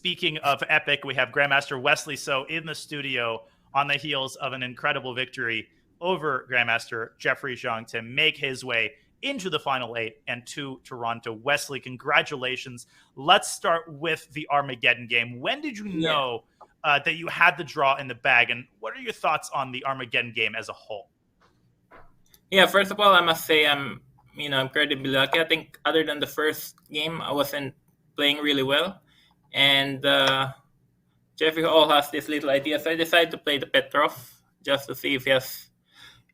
speaking of epic, we have Grandmaster Wesley So in the studio on the heels of an incredible victory over Grandmaster Jeffrey Zhang to make his way into the final 8 and to Toronto. Wesley, congratulations. Let's start with the Armageddon game. When did you know that you had the draw in the bag, and what are your thoughts on the Armageddon game as a whole? Yeah, first of all, I must say I'm incredibly lucky. I think other than the first game, I wasn't playing really well, and Jeffrey Hall has this little idea, so I decided to play the Petrov just to see if he has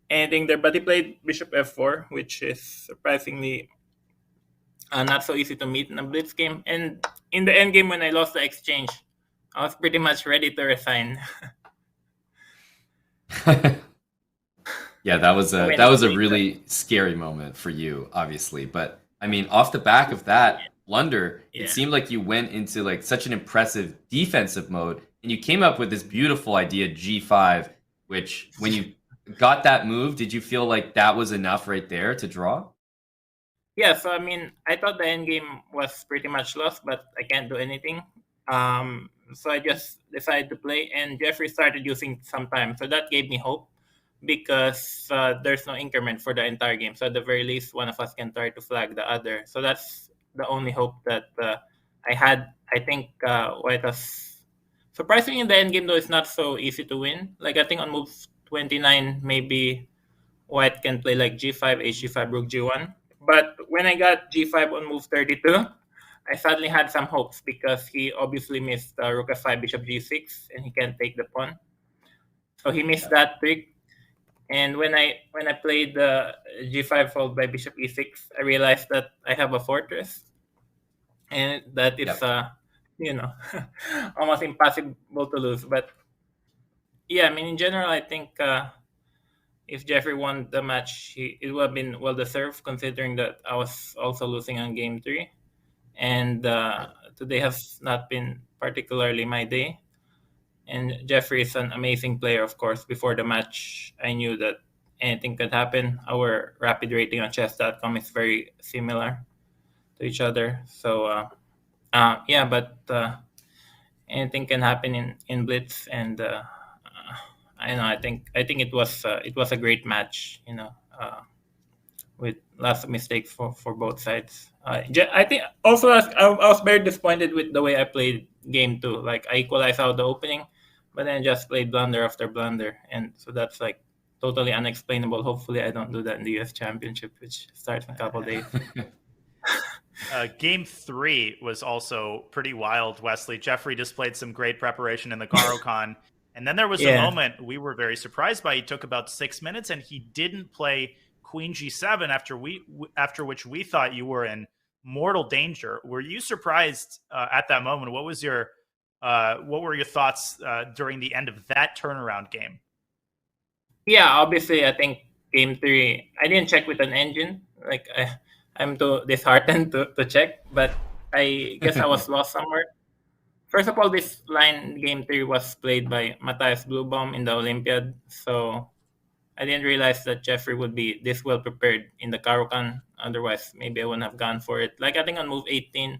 anything there. But he played Bishop F4, which is surprisingly not so easy to meet in a blitz game. And in the end game, when I lost the exchange, I was pretty much ready to resign. Yeah, that was a really scary moment for you, obviously. But I mean, off the back of that blunder, it seemed like you went into like such an impressive defensive mode, and you came up with this beautiful idea, G5, which when you got that move, did you feel like that was enough right there to draw? Yeah, so I mean, I thought the end game was pretty much lost, but I can't do anything. So I just decided to play, and Jeffrey started using some time, so that gave me hope, because there's no increment for the entire game. So at the very least, one of us can try to flag the other. So that's the only hope that I had. I think White was surprisingly in the end game, though it's not so easy to win. Like I think on move 29, maybe White can play like G5, H5, Rook G1. But when I got G5 on move 32, I suddenly had some hopes, because he obviously missed Rook F5, Bishop G6, and he can't take the pawn. So he missed that trick. And when I played the G5 followed by Bishop E6, I realized that I have a fortress, and that it's almost impossible to lose. But yeah, I mean, in general, I think if Jeffrey won the match, it would have been well deserved, considering that I was also losing on game 3, and today has not been particularly my day. And Jeffrey is an amazing player, of course. Before the match, I knew that anything could happen. Our rapid rating on chess.com is very similar to each other. So, but anything can happen in Blitz. And I think it was a great match, with lots of mistakes for both sides. I think also I was very disappointed with the way I played game 2. Like I equalized out the opening, but then just played blunder after blunder, and so that's like totally unexplainable. Hopefully, I don't do that in the U.S. Championship, which starts in a couple of days. Game 3 was also pretty wild, Wesley. Jeffrey displayed some great preparation in the Garo-Con, and then there was a moment we were very surprised by. He took about 6 minutes, and he didn't play Queen G7 after which we thought you were in mortal danger. Were you surprised at that moment? What were your thoughts during the end of that turnaround game? Yeah, obviously, I think game 3, I didn't check with an engine. Like I'm too disheartened to check, but I guess I was lost somewhere. First of all, this line game 3 was played by Matthias Bluebaum in the Olympiad, so I didn't realize that Jeffrey would be this well prepared in the Caro-Kann. Otherwise, maybe I wouldn't have gone for it. Like I think on move 18,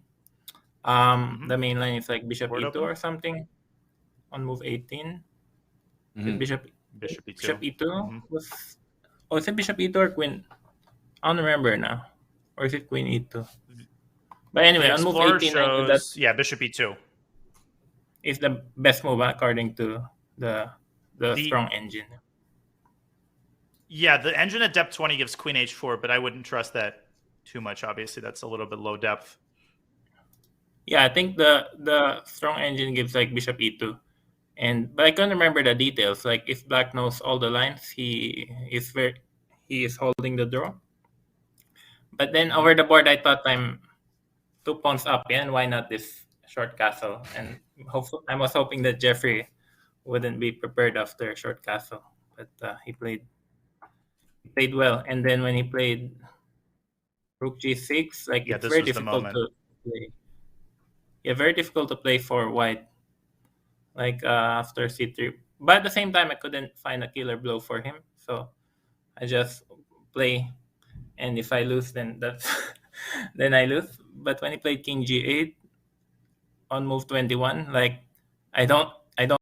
the main line is like Bishop E2 or something. On move 18, Bishop E2 was. Oh, is it Bishop E2 or Queen? I don't remember now. Or is it Queen E2? But anyway, on move 18, Bishop E2 is the best move according to the strong engine. Yeah, the engine at depth 20 gives Queen H4, but I wouldn't trust that too much. Obviously, that's a little bit low depth. Yeah, I think the strong engine gives like Bishop E2, but I can't remember the details. Like if Black knows all the lines, he is holding the draw. But then over the board, I thought I'm 2 pawns up, and why not this short castle? And I was hoping that Jeffrey wouldn't be prepared after short castle, but he played well. And then when he played Rook G6, like it's very difficult to play. Yeah, very difficult to play for White. Like after C3, but at the same time, I couldn't find a killer blow for him, so I just play. And if I lose, then that's then I lose. But when he played King G8 on move 21. Like, I don't